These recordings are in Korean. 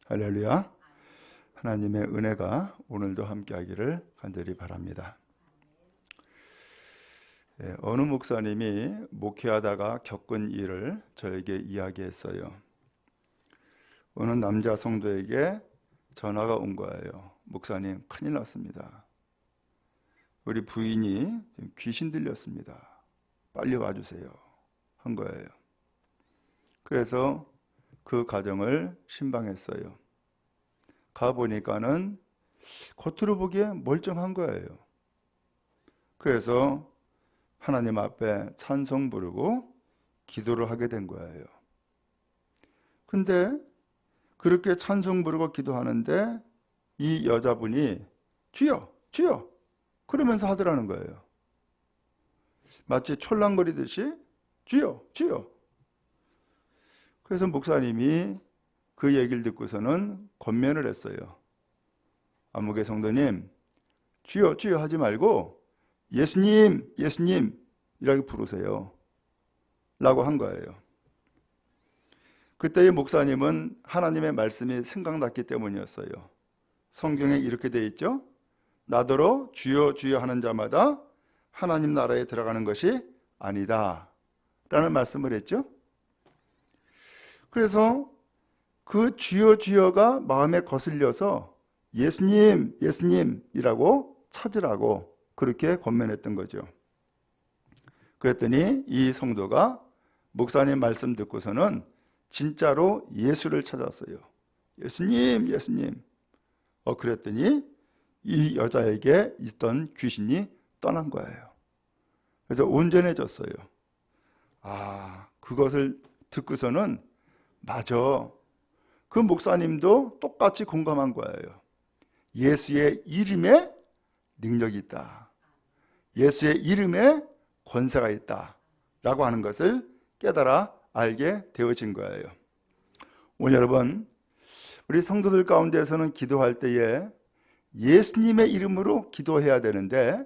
할렐루야. 하나님의 은혜가 오늘도 함께하기를 간절히 바랍니다. 어느 목사님이 목회하다가 겪은 일을 저에게 이야기했어요. 어느 남자 성도에게 전화가 온 거예요. 목사님, 큰일 났습니다. 우리 부인이 귀신 들렸습니다. 빨리 와주세요. 한 거예요. 그래서 그 가정을 신방했어요. 가보니까는 겉으로 보기에 멀쩡한 거예요. 그래서 하나님 앞에 찬송 부르고 기도를 하게 된 거예요. 근데 그렇게 찬송 부르고 기도하는데 이 여자분이 주여, 주여 그러면서 하더라는 거예요. 마치 촐랑거리듯이 주여, 주여. 그래서 목사님이 그 얘기를 듣고서는 권면을 했어요. 안목의 성도님, 주여 주여 하지 말고 예수님 예수님 이라고 부르세요 라고 한 거예요. 그때의 목사님은 하나님의 말씀이 생각났기 때문이었어요. 성경에 이렇게 되어 있죠. 나더러 주여 주여 하는 자마다 하나님 나라에 들어가는 것이 아니다 라는 말씀을 했죠. 그래서 그 주여 주여가 마음에 거슬려서 예수님 예수님이라고 찾으라고 그렇게 권면했던 거죠. 그랬더니 이 성도가 목사님 말씀 듣고서는 진짜로 예수를 찾았어요. 예수님 예수님. 그랬더니 이 여자에게 있던 귀신이 떠난 거예요. 그래서 온전해졌어요. 그것을 듣고서는 맞아. 그 목사님도 똑같이 공감한 거예요. 예수의 이름에 능력이 있다. 예수의 이름에 권세가 있다. 라고 하는 것을 깨달아 알게 되어진 거예요. 오늘 여러분, 우리 성도들 가운데서는 기도할 때에 예수님의 이름으로 기도해야 되는데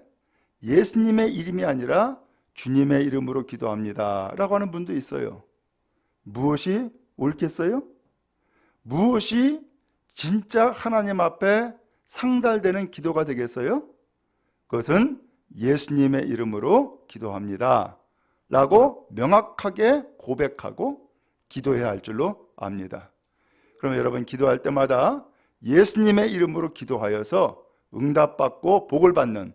예수님의 이름이 아니라 주님의 이름으로 기도합니다. 라고 하는 분도 있어요. 무엇이 옳겠어요? 무엇이 진짜 하나님 앞에 상달되는 기도가 되겠어요? 그것은 예수님의 이름으로 기도합니다 라고 명확하게 고백하고 기도해야 할 줄로 압니다. 그럼 여러분 기도할 때마다 예수님의 이름으로 기도하여서 응답받고 복을 받는,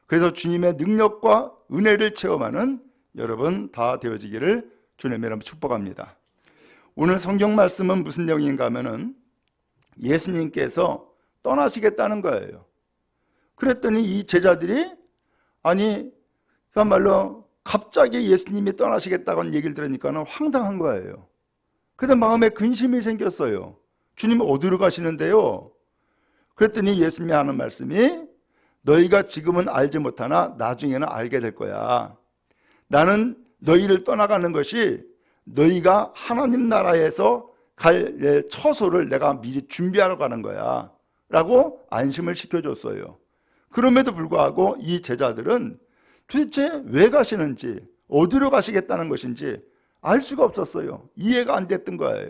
그래서 주님의 능력과 은혜를 체험하는 여러분 다 되어지기를 주님의 이름으로 축복합니다. 오늘 성경 말씀은 무슨 내용인가 하면은 예수님께서 떠나시겠다는 거예요. 그랬더니 이 제자들이 그야말로 갑자기 예수님이 떠나시겠다는 얘기를 들으니까는 황당한 거예요. 그래서 마음에 근심이 생겼어요. 주님 어디로 가시는데요? 그랬더니 예수님이 하는 말씀이 너희가 지금은 알지 못하나 나중에는 알게 될 거야. 나는 너희를 떠나가는 것이 너희가 하나님 나라에서 갈 처소를 내가 미리 준비하러 가는 거야 라고 안심을 시켜줬어요. 그럼에도 불구하고 이 제자들은 도대체 왜 가시는지, 어디로 가시겠다는 것인지 알 수가 없었어요. 이해가 안 됐던 거예요.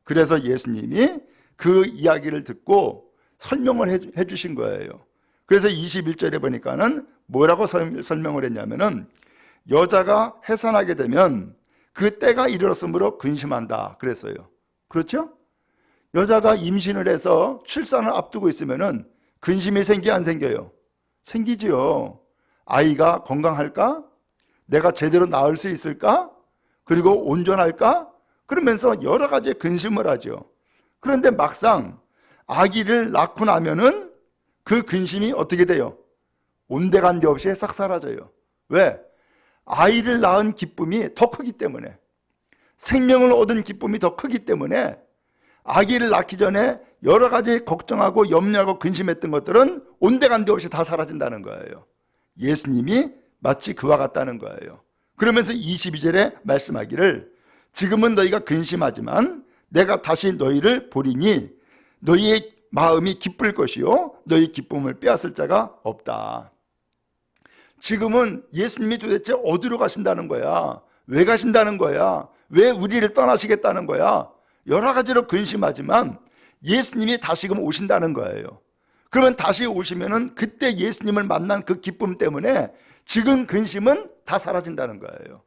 그래서 예수님이 그 이야기를 듣고 설명을 해주신 거예요. 그래서 21절에 보니까는 뭐라고 설명을 했냐면은 여자가 해산하게 되면 그 때가 이르렀으므로 근심한다 그랬어요. 그렇죠? 여자가 임신을 해서 출산을 앞두고 있으면은 근심이 생기 안 생겨요? 생기지요. 아이가 건강할까? 내가 제대로 낳을 수 있을까? 그리고 온전할까? 그러면서 여러 가지 근심을 하죠. 그런데 막상 아기를 낳고 나면은 그 근심이 어떻게 돼요? 온데간데 없이 싹 사라져요. 왜? 아이를 낳은 기쁨이 더 크기 때문에, 생명을 얻은 기쁨이 더 크기 때문에 아기를 낳기 전에 여러 가지 걱정하고 염려하고 근심했던 것들은 온데간데 없이 다 사라진다는 거예요. 예수님이 마치 그와 같다는 거예요. 그러면서 22절에 말씀하기를 지금은 너희가 근심하지만 내가 다시 너희를 보리니 너희의 마음이 기쁠 것이요 너희 기쁨을 빼앗을 자가 없다. 지금은 예수님이 도대체 어디로 가신다는 거야? 왜 가신다는 거야? 왜 우리를 떠나시겠다는 거야? 여러 가지로 근심하지만 예수님이 다시금 오신다는 거예요. 그러면 다시 오시면은 그때 예수님을 만난 그 기쁨 때문에 지금 근심은 다 사라진다는 거예요.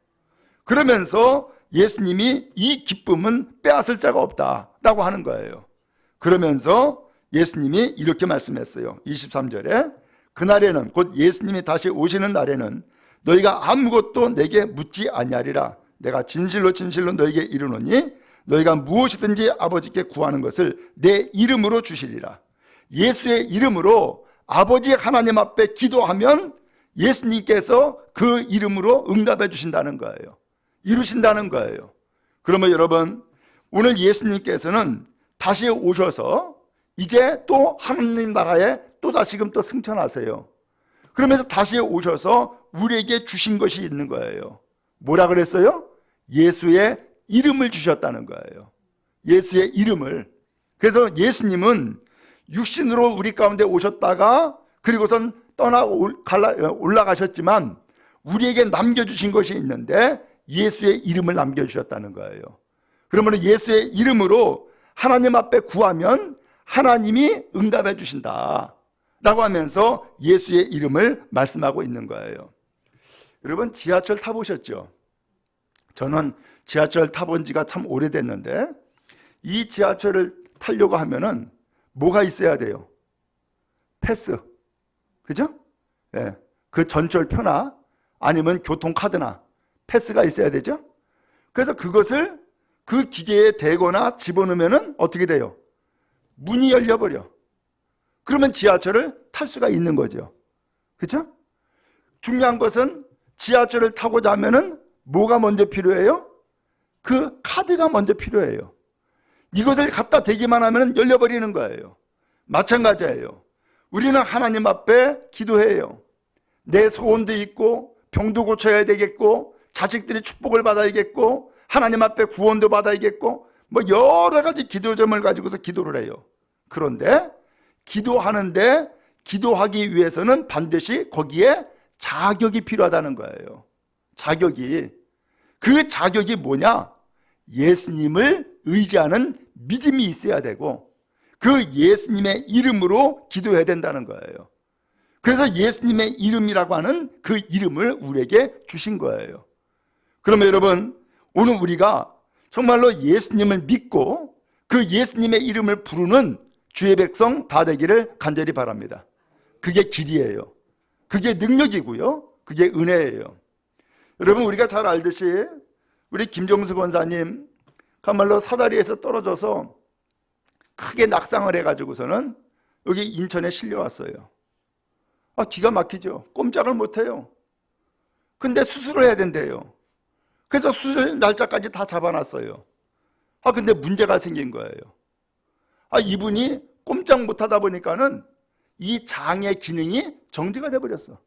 그러면서 예수님이 이 기쁨은 빼앗을 자가 없다라고 하는 거예요. 그러면서 예수님이 이렇게 말씀했어요. 23절에 그날에는, 곧 예수님이 다시 오시는 날에는 너희가 아무것도 내게 묻지 아니하리라. 내가 진실로 진실로 너희에게 이르노니 너희가 무엇이든지 아버지께 구하는 것을 내 이름으로 주시리라. 예수의 이름으로 아버지 하나님 앞에 기도하면 예수님께서 그 이름으로 응답해 주신다는 거예요. 이루신다는 거예요. 그러면 여러분, 오늘 예수님께서는 다시 오셔서 이제 또 하나님 나라에 또 다시금 또 승천하세요. 그러면서 다시 오셔서 우리에게 주신 것이 있는 거예요. 뭐라 그랬어요? 예수의 이름을 주셨다는 거예요. 예수의 이름을. 그래서 예수님은 육신으로 우리 가운데 오셨다가 그리고선 올라가셨지만 우리에게 남겨주신 것이 있는데 예수의 이름을 남겨주셨다는 거예요. 그러면 예수의 이름으로 하나님 앞에 구하면 하나님이 응답해 주신다 라고 하면서 예수의 이름을 말씀하고 있는 거예요. 여러분, 지하철 타보셨죠? 저는 지하철 타본 지가 참 오래됐는데 이 지하철을 타려고 하면은 뭐가 있어야 돼요? 패스, 그죠? 예, 그 전철표나 아니면 교통카드나 패스가 있어야 되죠? 그래서 그것을 그 기계에 대거나 집어넣으면은 어떻게 돼요? 문이 열려버려. 그러면 지하철을 탈 수가 있는 거죠. 그렇죠? 중요한 것은 지하철을 타고자 하면은 뭐가 먼저 필요해요? 그 카드가 먼저 필요해요. 이것을 갖다 대기만 하면 열려버리는 거예요. 마찬가지예요. 우리는 하나님 앞에 기도해요. 내 소원도 있고 병도 고쳐야 되겠고 자식들이 축복을 받아야겠고 하나님 앞에 구원도 받아야겠고 뭐 여러 가지 기도점을 가지고서 기도를 해요. 그런데 기도하는데 기도하기 위해서는 반드시 거기에 자격이 필요하다는 거예요. 자격이. 그 자격이 뭐냐? 예수님을 의지하는 믿음이 있어야 되고 그 예수님의 이름으로 기도해야 된다는 거예요. 그래서 예수님의 이름이라고 하는 그 이름을 우리에게 주신 거예요. 그러면 여러분, 오늘 우리가 정말로 예수님을 믿고 그 예수님의 이름을 부르는 주의 백성 다 되기를 간절히 바랍니다. 그게 길이에요. 그게 능력이고요. 그게 은혜예요. 여러분, 우리가 잘 알듯이 우리 김종수 권사님 정말로 사다리에서 떨어져서 크게 낙상을 해가지고서는 여기 인천에 실려왔어요. 기가 막히죠. 꼼짝을 못해요. 근데 수술을 해야 된대요. 그래서 수술 날짜까지 다 잡아놨어요. 근데 문제가 생긴 거예요. 이분이 꼼짝 못하다 보니까는 이 장의 기능이 정지가 돼버렸어.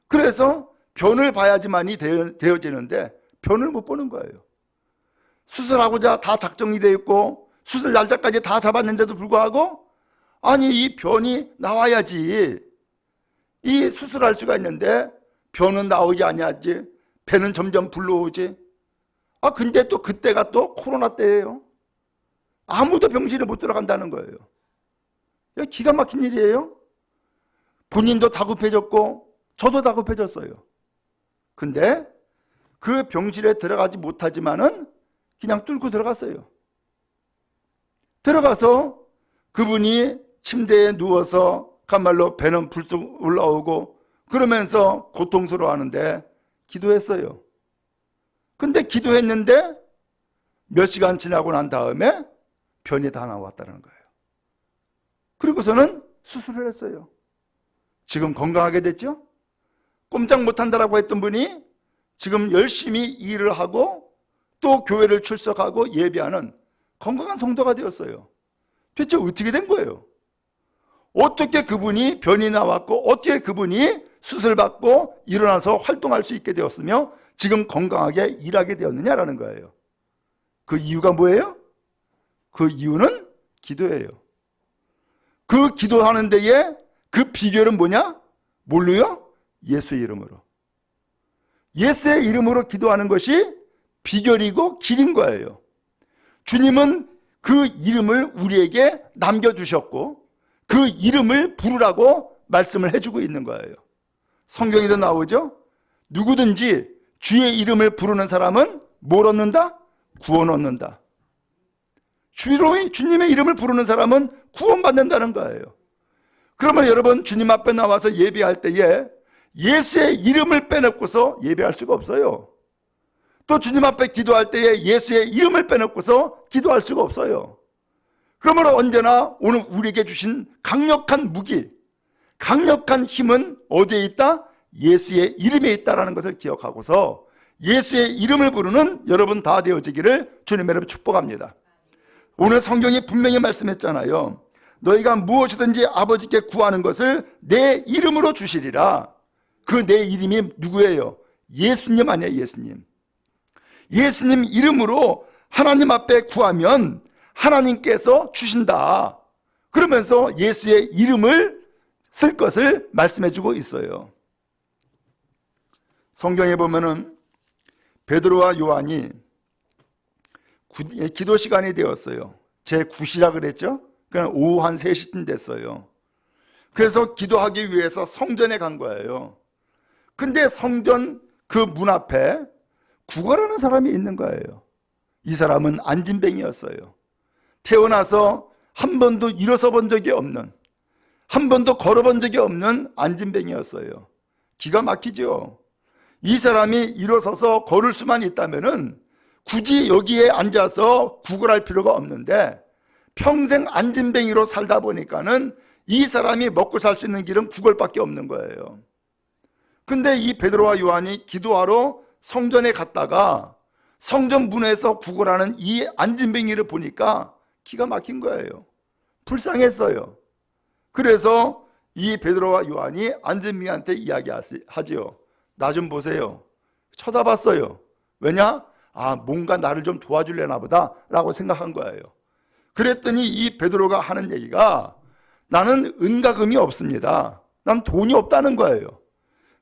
그래서 변을 봐야지만이 되어지는데 변을 못 보는 거예요. 수술하고자 다 작정이 되어 있고 수술 날짜까지 다 잡았는데도 불구하고 이 변이 나와야지 이 수술할 수가 있는데 변은 나오지 아니하지. 배는 점점 불러오지. 근데 또 그때가 또 코로나 때예요. 아무도 병실에 못 들어간다는 거예요. 기가 막힌 일이에요. 본인도 다급해졌고 저도 다급해졌어요. 근데 그 병실에 들어가지 못하지만은 그냥 뚫고 들어갔어요. 들어가서 그분이 침대에 누워서 간말로 배는 불쑥 올라오고 그러면서 고통스러워하는데 기도했어요. 근데 기도했는데 몇 시간 지나고 난 다음에 변이 다 나왔다는 거예요. 그리고서는 수술을 했어요. 지금 건강하게 됐죠? 꼼짝 못한다라고 했던 분이 지금 열심히 일을 하고 또 교회를 출석하고 예배하는 건강한 성도가 되었어요. 대체 어떻게 된 거예요? 어떻게 그분이 변이 나왔고 어떻게 그분이 수술받고 일어나서 활동할 수 있게 되었으며 지금 건강하게 일하게 되었느냐라는 거예요. 그 이유가 뭐예요? 그 이유는 기도예요. 그 기도하는 데에 그 비결은 뭐냐? 뭘로요? 예수의 이름으로. 예수의 이름으로 기도하는 것이 비결이고 길인 거예요. 주님은 그 이름을 우리에게 남겨두셨고 그 이름을 부르라고 말씀을 해주고 있는 거예요. 성경에도 나오죠. 누구든지 주의 이름을 부르는 사람은 뭘 얻는다? 구원 얻는다. 주님의 이름을 부르는 사람은 구원받는다는 거예요. 그러면 여러분, 주님 앞에 나와서 예배할 때에 예수의 이름을 빼놓고서 예배할 수가 없어요. 또 주님 앞에 기도할 때에 예수의 이름을 빼놓고서 기도할 수가 없어요. 그러므로 언제나 오늘 우리에게 주신 강력한 무기, 강력한 힘은 어디에 있다? 예수의 이름에 있다는 것을 기억하고서 예수의 이름을 부르는 여러분 다 되어지기를 주님의 이름으로 축복합니다. 오늘 성경이 분명히 말씀했잖아요. 너희가 무엇이든지 아버지께 구하는 것을 내 이름으로 주시리라. 그 내 이름이 누구예요? 예수님 아니에요, 예수님. 예수님 이름으로 하나님 앞에 구하면 하나님께서 주신다. 그러면서 예수의 이름을 쓸 것을 말씀해주고 있어요. 성경에 보면은 베드로와 요한이 기도 시간이 되었어요. 제9시라 그랬죠? 그냥 오후 한 3시쯤 됐어요. 그래서 기도하기 위해서 성전에 간 거예요. 근데 성전 그 문 앞에 구걸하는 사람이 있는 거예요. 이 사람은 안진뱅이였어요. 태어나서 한 번도 일어서 본 적이 없는, 한 번도 걸어본 적이 없는 안진뱅이였어요. 기가 막히죠. 이 사람이 일어서서 걸을 수만 있다면은 굳이 여기에 앉아서 구걸할 필요가 없는데 평생 안진뱅이로 살다 보니까는 이 사람이 먹고 살 수 있는 길은 구걸밖에 없는 거예요. 근데 이 베드로와 요한이 기도하러 성전에 갔다가 성전 문에서 구걸하는 이 안진뱅이를 보니까 기가 막힌 거예요. 불쌍했어요. 그래서 이 베드로와 요한이 안진뱅이한테 이야기하지요. 나 좀 보세요. 쳐다봤어요. 왜냐? 뭔가 나를 좀 도와주려나 보다 라고 생각한 거예요. 그랬더니 이 베드로가 하는 얘기가 나는 은가금이 없습니다. 난 돈이 없다는 거예요.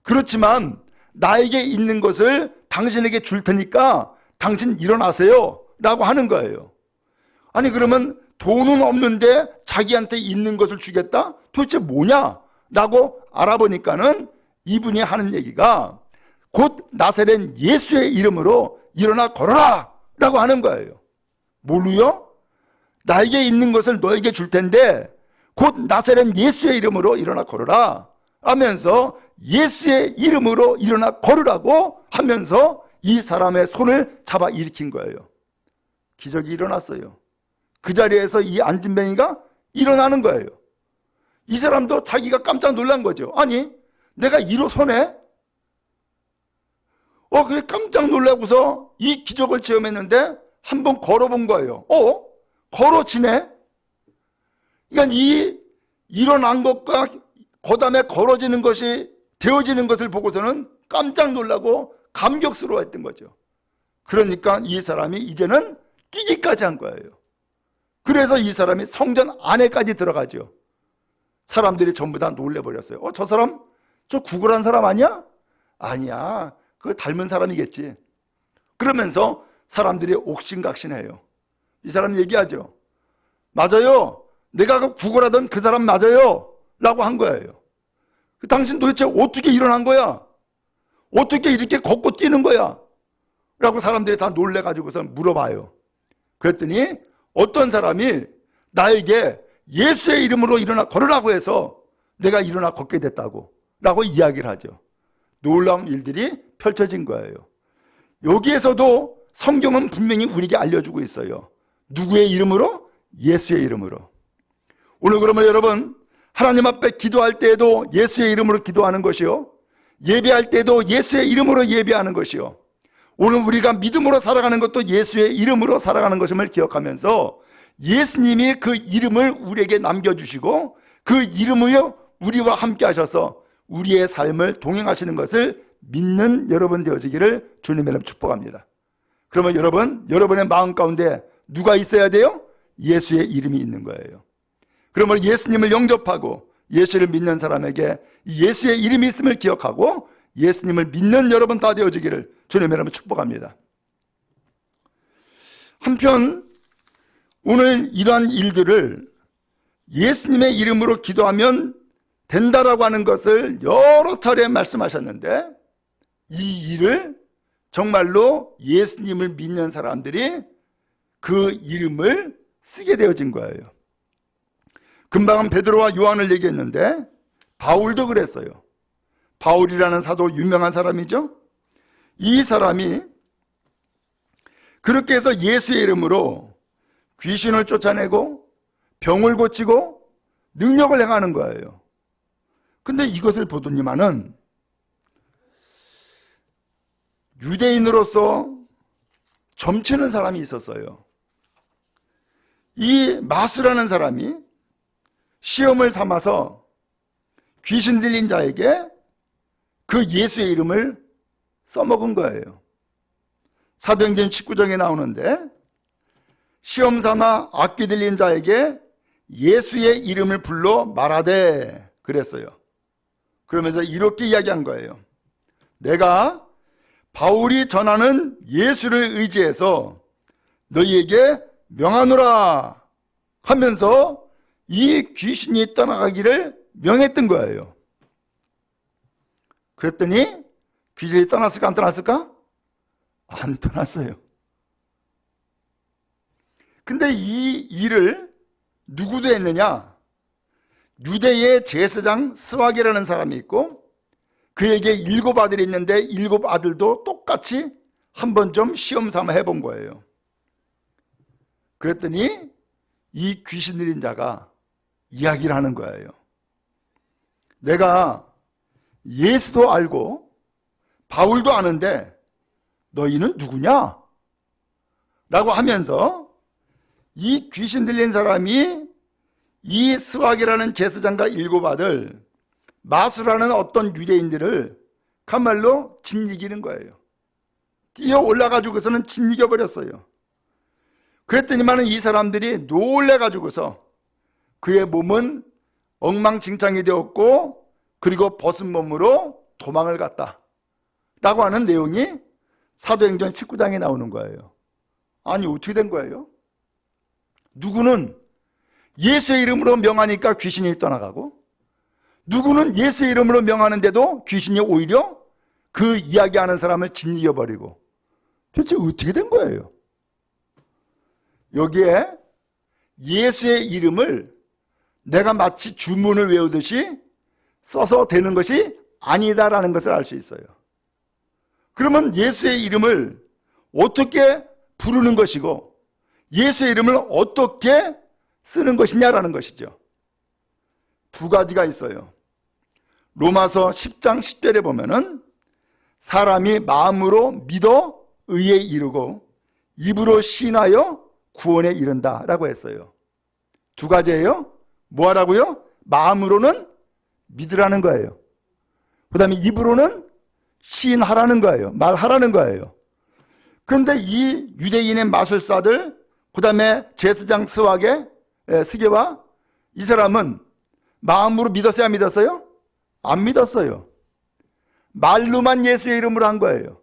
그렇지만 나에게 있는 것을 당신에게 줄 테니까 당신 일어나세요 라고 하는 거예요. 아니 그러면 돈은 없는데 자기한테 있는 것을 주겠다? 도대체 뭐냐? 라고 알아보니까는 이분이 하는 얘기가 곧 나사렛 예수의 이름으로 일어나 걸어라 라고 하는 거예요. 뭘로요? 나에게 있는 것을 너에게 줄 텐데 곧 나사렛 예수의 이름으로 일어나 걸어라 하면서 예수의 이름으로 일어나 걸으라고 하면서 이 사람의 손을 잡아 일으킨 거예요. 기적이 일어났어요. 그 자리에서 이 안진뱅이가 일어나는 거예요. 이 사람도 자기가 깜짝 놀란 거죠. 아니 내가 일어서네? 그래 깜짝 놀라고서 이 기적을 체험했는데 한번 걸어본 거예요. 걸어지네? 그러니까 이 일어난 것과 그 다음에 걸어지는 것이 되어지는 것을 보고서는 깜짝 놀라고 감격스러워했던 거죠. 그러니까 이 사람이 이제는 뛰기까지 한 거예요. 그래서 이 사람이 성전 안에까지 들어가죠. 사람들이 전부 다 놀래버렸어요. 저 사람? 저 구걸한 사람 아니야? 아니야. 그거 닮은 사람이겠지. 그러면서 사람들이 옥신각신해요. 이 사람 얘기하죠. 맞아요. 내가 그 구걸하던 그 사람 맞아요. 라고 한 거예요. 당신 도대체 어떻게 일어난 거야? 어떻게 이렇게 걷고 뛰는 거야? 라고 사람들이 다 놀래가지고서 물어봐요. 그랬더니 어떤 사람이 나에게 예수의 이름으로 일어나 걸으라고 해서 내가 일어나 걷게 됐다고 라고 이야기를 하죠. 놀라운 일들이 펼쳐진 거예요. 여기에서도 성경은 분명히 우리에게 알려주고 있어요. 누구의 이름으로? 예수의 이름으로. 오늘 그러면 여러분 하나님 앞에 기도할 때에도 예수의 이름으로 기도하는 것이요, 예배할 때도 예수의 이름으로 예배하는 것이요, 오늘 우리가 믿음으로 살아가는 것도 예수의 이름으로 살아가는 것임을 기억하면서 예수님이 그 이름을 우리에게 남겨주시고 그 이름으로 우리와 함께 하셔서 우리의 삶을 동행하시는 것을 믿는 여러분 되어지기를 주님의 이름으로 축복합니다. 그러면 여러분의 마음 가운데 누가 있어야 돼요? 예수의 이름이 있는 거예요. 그러면 예수님을 영접하고 예수를 믿는 사람에게 예수의 이름이 있음을 기억하고 예수님을 믿는 여러분 다 되어지기를 주님의 이름으로 축복합니다. 한편 오늘 이러한 일들을 예수님의 이름으로 기도하면 된다라고 하는 것을 여러 차례 말씀하셨는데, 이 일을 정말로 예수님을 믿는 사람들이 그 이름을 쓰게 되어진 거예요. 금방 베드로와 요한을 얘기했는데 바울도 그랬어요. 바울이라는 사도, 유명한 사람이죠. 이 사람이 그렇게 해서 예수의 이름으로 귀신을 쫓아내고 병을 고치고 능력을 행하는 거예요. 근데 이것을 보더니만은 유대인으로서 점치는 사람이 있었어요. 이 마수라는 사람이 시험을 삼아서 귀신 들린 자에게 그 예수의 이름을 써먹은 거예요. 사도행전 19장에 나오는데, 시험 삼아 악귀 들린 자에게 예수의 이름을 불러 말하되 그랬어요. 그러면서 이렇게 이야기한 거예요. 내가 바울이 전하는 예수를 의지해서 너희에게 명하노라 하면서 이 귀신이 떠나가기를 명했던 거예요. 그랬더니 귀신이 떠났을까 안 떠났을까? 안 떠났어요. 근데 이 일을 누구도 했느냐? 유대의 제사장 스와게라는 사람이 있고, 그에게 7 아들이 있는데 7 아들도 똑같이 한번 좀 시험 삼아 해본 거예요. 그랬더니 이 귀신 들린 자가 이야기를 하는 거예요. 내가 예수도 알고 바울도 아는데 너희는 누구냐? 라고 하면서 이 귀신 들린 사람이 이 스와게라는 제사장과 7 아들, 마수라는 어떤 유대인들을 간말로 짓이기는 거예요. 뛰어 올라가지고서는 짓이겨버렸어요. 그랬더니만은 이 사람들이 놀래가지고서 그의 몸은 엉망진창이 되었고, 그리고 벗은 몸으로 도망을 갔다 라고 하는 내용이 사도행전 19장에 나오는 거예요. 아니, 어떻게 된 거예요? 누구는 예수의 이름으로 명하니까 귀신이 떠나가고, 누구는 예수의 이름으로 명하는데도 귀신이 오히려 그 이야기하는 사람을 짓이겨버리고, 도대체 어떻게 된 거예요? 여기에 예수의 이름을 내가 마치 주문을 외우듯이 써서 되는 것이 아니다라는 것을 알 수 있어요. 그러면 예수의 이름을 어떻게 부르는 것이고 예수의 이름을 어떻게 쓰는 것이냐라는 것이죠. 2 가지가 있어요. 로마서 10장 10절에 보면은 사람이 마음으로 믿어 의에 이르고 입으로 시인하여 구원에 이른다 라고 했어요. 2 가지예요. 뭐 하라고요? 마음으로는 믿으라는 거예요. 그 다음에 입으로는 시인하라는 거예요. 말하라는 거예요. 그런데 이 유대인의 마술사들, 그 다음에 제사장 스게와 이 사람은 마음으로 믿었어요? 안 믿었어요? 안 믿었어요. 말로만 예수의 이름으로 한 거예요.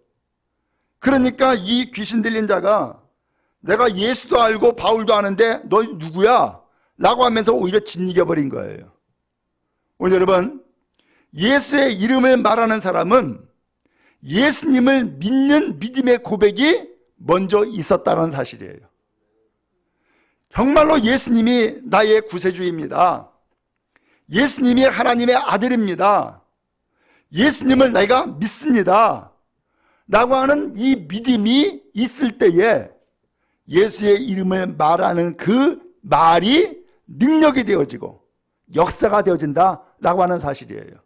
그러니까 이 귀신 들린 자가 내가 예수도 알고 바울도 아는데 너 누구야? 라고 하면서 오히려 짓이겨버린 거예요. 오늘 여러분, 예수의 이름을 말하는 사람은 예수님을 믿는 믿음의 고백이 먼저 있었다는 사실이에요. 정말로 예수님이 나의 구세주입니다. 예수님이 하나님의 아들입니다. 예수님을 내가 믿습니다. 라고 하는 이 믿음이 있을 때에 예수의 이름을 말하는 그 말이 능력이 되어지고 역사가 되어진다 라고 하는 사실이에요.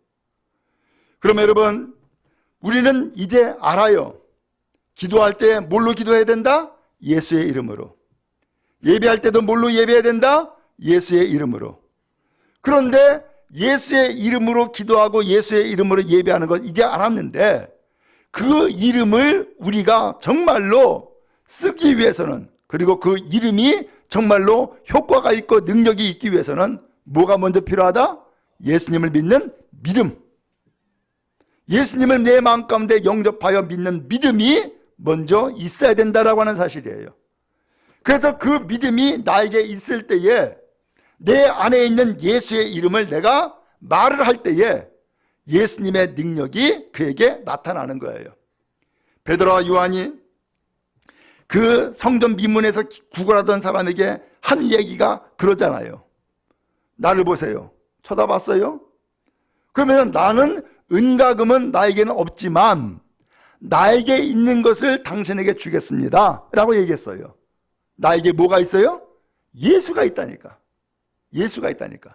그럼 여러분, 우리는 이제 알아요. 기도할 때 뭘로 기도해야 된다? 예수의 이름으로. 예배할 때도 뭘로 예배해야 된다? 예수의 이름으로. 그런데 예수의 이름으로 기도하고 예수의 이름으로 예배하는 것 이제 알았는데, 그 이름을 우리가 정말로 쓰기 위해서는, 그리고 그 이름이 정말로 효과가 있고 능력이 있기 위해서는 뭐가 먼저 필요하다? 예수님을 믿는 믿음. 예수님을 내 마음 가운데 영접하여 믿는 믿음이 먼저 있어야 된다라고 하는 사실이에요. 그래서 그 믿음이 나에게 있을 때에 내 안에 있는 예수의 이름을 내가 말을 할 때에 예수님의 능력이 그에게 나타나는 거예요. 베드로와 요한이 그 성전 미문에서 구걸하던 사람에게 한 얘기가 그러잖아요. 나를 보세요. 쳐다봤어요? 그러면 나는 은과 금은 나에게는 없지만 나에게 있는 것을 당신에게 주겠습니다 라고 얘기했어요. 나에게 뭐가 있어요? 예수가 있다니까. 예수가 있다니까.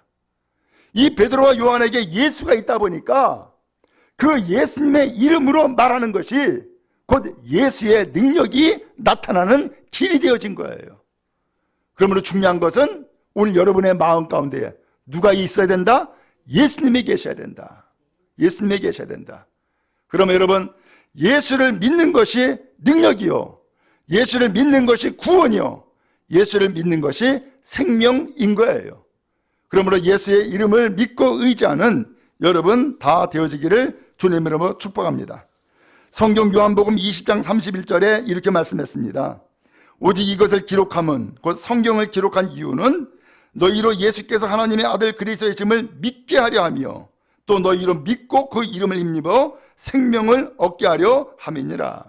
이 베드로와 요한에게 예수가 있다 보니까 그 예수님의 이름으로 말하는 것이 곧 예수의 능력이 나타나는 길이 되어진 거예요. 그러므로 중요한 것은 오늘 여러분의 마음 가운데 누가 있어야 된다? 예수님이 계셔야 된다. 예수님이 계셔야 된다. 그러면 여러분, 예수를 믿는 것이 능력이요, 예수를 믿는 것이 구원이요, 예수를 믿는 것이 생명인 거예요. 그러므로 예수의 이름을 믿고 의지하는 여러분 다 되어지기를 주님 이름으로 축복합니다. 성경 요한복음 20장 31절에 이렇게 말씀했습니다. 오직 이것을 기록함은, 곧 성경을 기록한 이유는 너희로 예수께서 하나님의 아들 그리스도이심을 믿게 하려 하며 또 너희로 믿고 그 이름을 힘입어 생명을 얻게 하려 함이니라.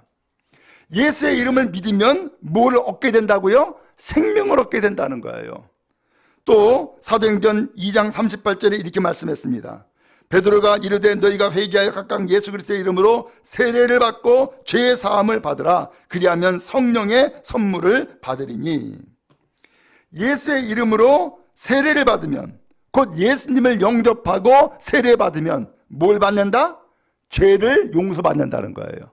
예수의 이름을 믿으면 뭐를 얻게 된다고요? 생명을 얻게 된다는 거예요. 또 사도행전 2장 38절에 이렇게 말씀했습니다. 베드로가 이르되 너희가 회개하여 각각 예수 그리스도의 이름으로 세례를 받고 죄의 사함을 받으라. 그리하면 성령의 선물을 받으리니. 예수의 이름으로 세례를 받으면, 곧 예수님을 영접하고 세례 받으면 뭘 받는다? 죄를 용서받는다는 거예요.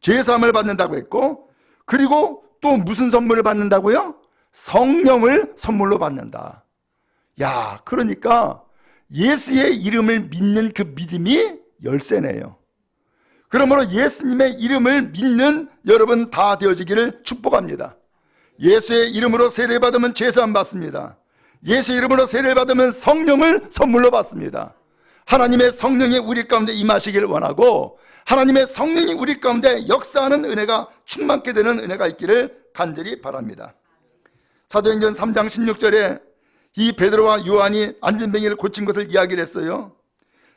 죄의 사함을 받는다고 했고, 그리고 또 무슨 선물을 받는다고요? 성령을 선물로 받는다. 야, 그러니까 예수의 이름을 믿는 그 믿음이 열쇠네요. 그러므로 예수님의 이름을 믿는 여러분 다 되어지기를 축복합니다. 예수의 이름으로 세례 받으면 죄사함 받습니다. 예수의 이름으로 세례를 받으면 성령을 선물로 받습니다. 하나님의 성령이 우리 가운데 임하시기를 원하고 하나님의 성령이 우리 가운데 역사하는 은혜가 충만케 되는 은혜가 있기를 간절히 바랍니다. 사도행전 3장 16절에 이 베드로와 요한이 안진뱅이를 고친 것을 이야기를 했어요.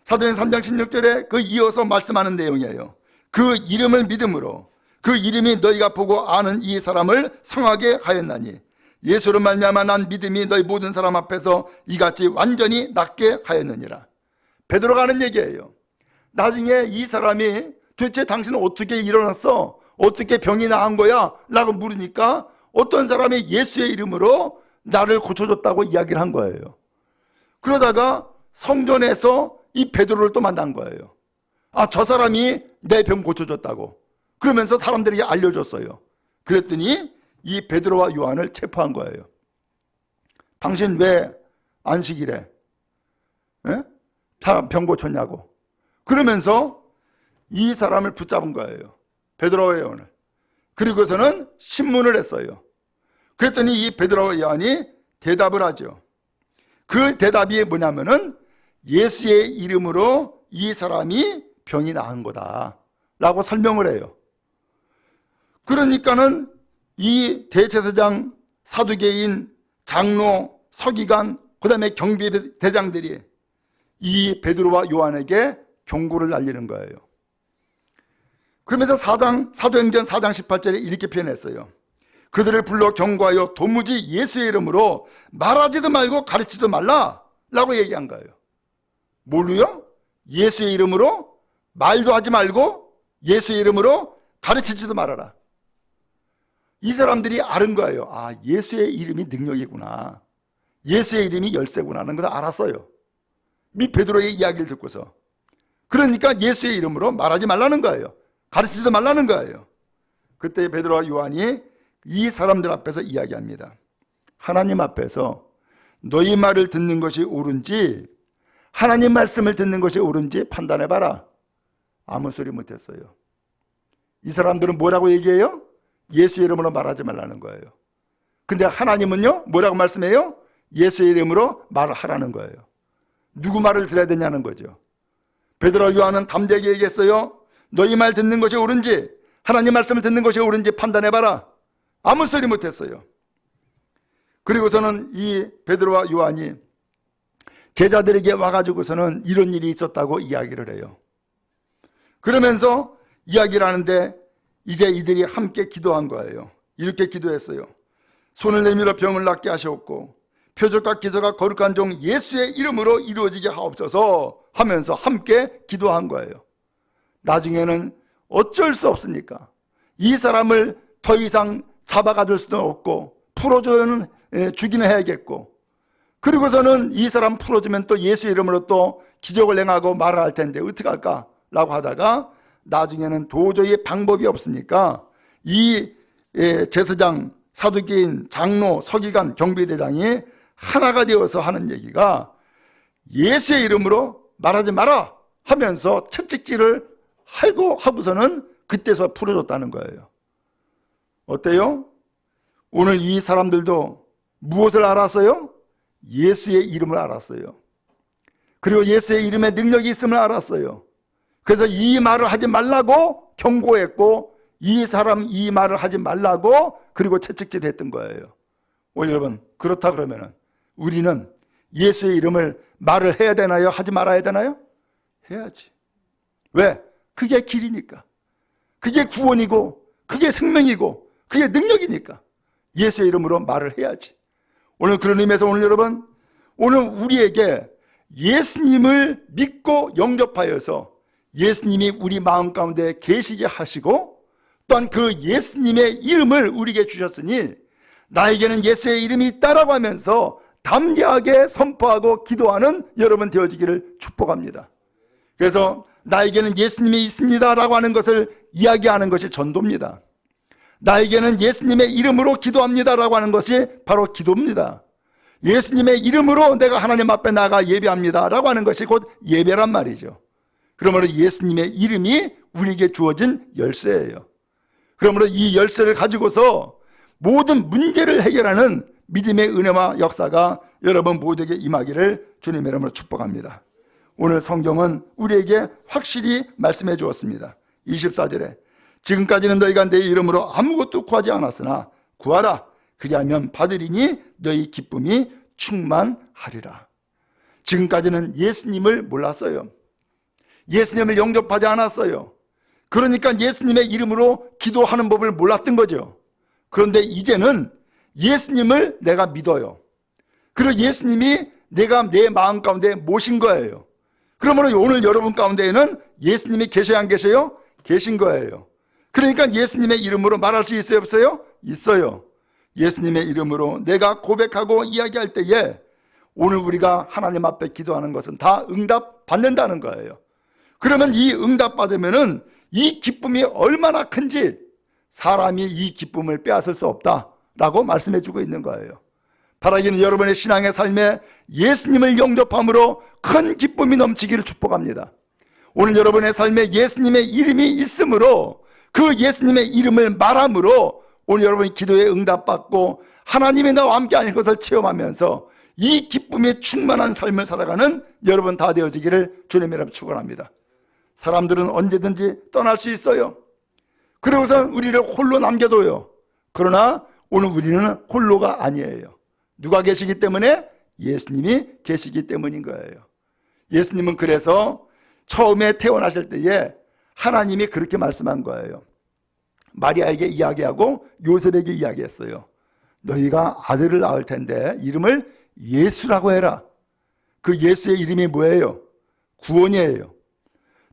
사도행전 3장 16절에 그 이어서 말씀하는 내용이에요. 그 이름을 믿음으로 그 이름이 너희가 보고 아는 이 사람을 성하게 하였나니 예수로 말미암아 난 믿음이 너희 모든 사람 앞에서 이같이 완전히 낫게 하였느니라. 베드로가 하는 얘기예요. 나중에 이 사람이 도대체 당신은 어떻게 일어났어? 어떻게 병이 나은 거야? 라고 물으니까 어떤 사람이 예수의 이름으로 나를 고쳐줬다고 이야기를 한 거예요. 그러다가 성전에서 이 베드로를 또 만난 거예요. 아, 저 사람이 내 병 고쳐줬다고. 그러면서 사람들에게 알려줬어요. 그랬더니 이 베드로와 요한을 체포한 거예요. 당신 왜 안식일에 다 병 고쳤냐고. 그러면서 이 사람을 붙잡은 거예요. 베드로와 요한을. 그리고서는 신문을 했어요. 그랬더니 이 베드로와 요한이 대답을 하죠. 그 대답이 뭐냐면은 예수의 이름으로 이 사람이 병이 나은 거다 라고 설명을 해요. 그러니까는 이 대제사장, 사두개인, 장로, 서기관, 그 다음에 경비대장들이 이 베드로와 요한에게 경고를 날리는 거예요. 그러면서 사도행전 4장 18절에 이렇게 표현했어요. 그들을 불러 경고하여 도무지 예수의 이름으로 말하지도 말고 가르치지도 말라 라고 얘기한 거예요. 뭘로요? 예수의 이름으로 말도 하지 말고 예수의 이름으로 가르치지도 말아라. 이 사람들이 아는 거예요. 아, 예수의 이름이 능력이구나. 예수의 이름이 열쇠구나 하는 것을 알았어요. 이 베드로의 이야기를 듣고서. 그러니까 예수의 이름으로 말하지 말라는 거예요. 가르치지도 말라는 거예요. 그때 베드로와 요한이 이 사람들 앞에서 이야기합니다. 하나님 앞에서 너희 말을 듣는 것이 옳은지 하나님 말씀을 듣는 것이 옳은지 판단해봐라. 아무 소리 못했어요. 이 사람들은 뭐라고 얘기해요? 예수의 이름으로 말하지 말라는 거예요. 근데 하나님은요 뭐라고 말씀해요? 예수의 이름으로 말을 하라는 거예요. 누구 말을 들어야 되냐는 거죠. 베드로와 요한은 담대하게 얘기했어요. 너희 말 듣는 것이 옳은지 하나님 말씀을 듣는 것이 옳은지 판단해봐라. 아무 소리 못했어요. 그리고서는 이 베드로와 요한이 제자들에게 와가지고서는 이런 일이 있었다고 이야기를 해요. 그러면서 이야기를 하는데 이제 이들이 함께 기도한 거예요. 이렇게 기도했어요. 손을 내밀어 병을 낫게 하시옵고 표적과 기사가 거룩한 종 예수의 이름으로 이루어지게 하옵소서 하면서 함께 기도한 거예요. 나중에는 어쩔 수 없으니까 이 사람을 더 이상 잡아가줄 수도 없고 풀어줘는 주기는 해야겠고, 그리고서는 이 사람 풀어주면 또 예수 이름으로 또 기적을 행하고 말을 할 텐데 어떡할까 라고 하다가 나중에는 도저히 방법이 없으니까 이 제사장, 사두개인, 장로, 서기관, 경비대장이 하나가 되어서 하는 얘기가 예수의 이름으로 말하지 마라 하면서 채찍질을 하고서는 그때서 풀어줬다는 거예요. 어때요? 오늘 이 사람들도 무엇을 알았어요? 예수의 이름을 알았어요. 그리고 예수의 이름에 능력이 있음을 알았어요. 그래서 이 말을 하지 말라고 경고했고 이 사람 이 말을 하지 말라고 그리고 채찍질 했던 거예요. 오늘 여러분, 그렇다 그러면은 우리는 예수의 이름을 말을 해야 되나요? 하지 말아야 되나요? 해야지. 왜? 그게 길이니까. 그게 구원이고 그게 생명이고 그게 능력이니까 예수의 이름으로 말을 해야지. 오늘 그런 의미에서 오늘 여러분, 오늘 우리에게 예수님을 믿고 영접하여서 예수님이 우리 마음 가운데 계시게 하시고 또한 그 예수님의 이름을 우리에게 주셨으니 나에게는 예수의 이름이 있다라고 하면서 담대하게 선포하고 기도하는 여러분 되어지기를 축복합니다. 그래서 나에게는 예수님이 있습니다라고 하는 것을 이야기하는 것이 전도입니다. 나에게는 예수님의 이름으로 기도합니다라고 하는 것이 바로 기도입니다. 예수님의 이름으로 내가 하나님 앞에 나가 예배합니다라고 하는 것이 곧 예배란 말이죠. 그러므로 예수님의 이름이 우리에게 주어진 열쇠예요. 그러므로 이 열쇠를 가지고서 모든 문제를 해결하는 믿음의 은혜와 역사가 여러분 모두에게 임하기를 주님의 이름으로 축복합니다. 오늘 성경은 우리에게 확실히 말씀해 주었습니다. 24절에 지금까지는 너희가 내 이름으로 아무것도 구하지 않았으나 구하라. 그리하면 받으리니 너희 기쁨이 충만하리라. 지금까지는 예수님을 몰랐어요. 예수님을 영접하지 않았어요. 그러니까 예수님의 이름으로 기도하는 법을 몰랐던 거죠. 그런데 이제는 예수님을 내가 믿어요. 그리고 예수님이 내가 내 마음 가운데 모신 거예요. 그러므로 오늘 여러분 가운데에는 예수님이 계셔야 안 계셔요? 계신 거예요. 그러니까 예수님의 이름으로 말할 수 있어요? 없어요? 있어요. 예수님의 이름으로 내가 고백하고 이야기할 때에 오늘 우리가 하나님 앞에 기도하는 것은 다 응답 받는다는 거예요. 그러면 이 응답 받으면은 이 기쁨이 얼마나 큰지 사람이 이 기쁨을 빼앗을 수 없다라고 말씀해 주고 있는 거예요. 바라기는 여러분의 신앙의 삶에 예수님을 영접함으로 큰 기쁨이 넘치기를 축복합니다. 오늘 여러분의 삶에 예수님의 이름이 있으므로 그 예수님의 이름을 말함으로 오늘 여러분이 기도에 응답받고 하나님이 나와 함께 하는 것을 체험하면서 이 기쁨에 충만한 삶을 살아가는 여러분 다 되어지기를 주님의 이름으로 축원합니다. 사람들은 언제든지 떠날 수 있어요. 그러고서 우리를 홀로 남겨둬요. 그러나 오늘 우리는 홀로가 아니에요. 누가 계시기 때문에? 예수님이 계시기 때문인 거예요. 예수님은 그래서 처음에 태어나실 때에 하나님이 그렇게 말씀한 거예요. 마리아에게 이야기하고 요셉에게 이야기했어요. 너희가 아들을 낳을 텐데 이름을 예수라고 해라. 그 예수의 이름이 뭐예요? 구원이에요.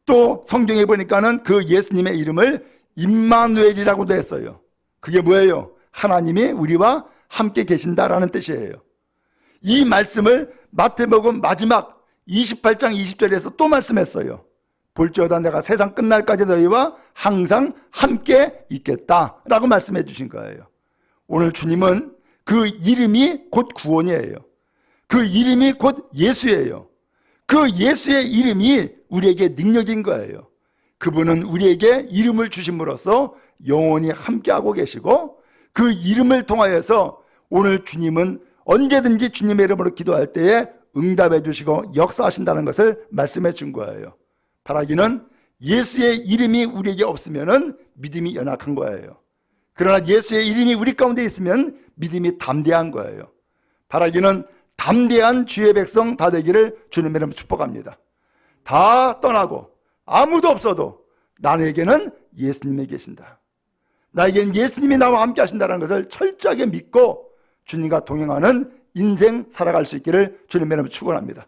또 성경에 보니까는 그 예수님의 이름을 임마누엘이라고도 했어요. 그게 뭐예요? 하나님이 우리와 함께 계신다라는 뜻이에요. 이 말씀을 마태복음 마지막 28장 20절에서 또 말씀했어요. 볼지어다 내가 세상 끝날까지 너희와 항상 함께 있겠다라고 말씀해 주신 거예요. 오늘 주님은 그 이름이 곧 구원이에요. 그 이름이 곧 예수예요. 그 예수의 이름이 우리에게 능력인 거예요. 그분은 우리에게 이름을 주심으로써 영원히 함께하고 계시고 그 이름을 통하여서 오늘 주님은 언제든지 주님의 이름으로 기도할 때에 응답해 주시고 역사하신다는 것을 말씀해 준 거예요. 바라기는 예수의 이름이 우리에게 없으면 믿음이 연약한 거예요. 그러나 예수의 이름이 우리 가운데 있으면 믿음이 담대한 거예요. 바라기는 담대한 주의 백성 다 되기를 주님의 이름으로 축복합니다. 다 떠나고 아무도 없어도 나에게는 예수님이 계신다. 나에게는 예수님이 나와 함께 하신다는 것을 철저하게 믿고 주님과 동행하는 인생 살아갈 수 있기를 주님의 이름으로 축원합니다.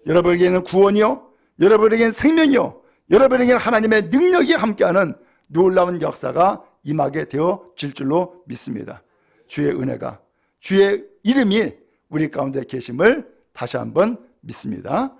여러분에게는 구원이요, 여러분에게는 생명이요, 여러분에게는 하나님의 능력이 함께하는 놀라운 역사가 임하게 되어질 줄로 믿습니다. 주의 은혜가, 주의 이름이 우리 가운데 계심을 다시 한번 믿습니다.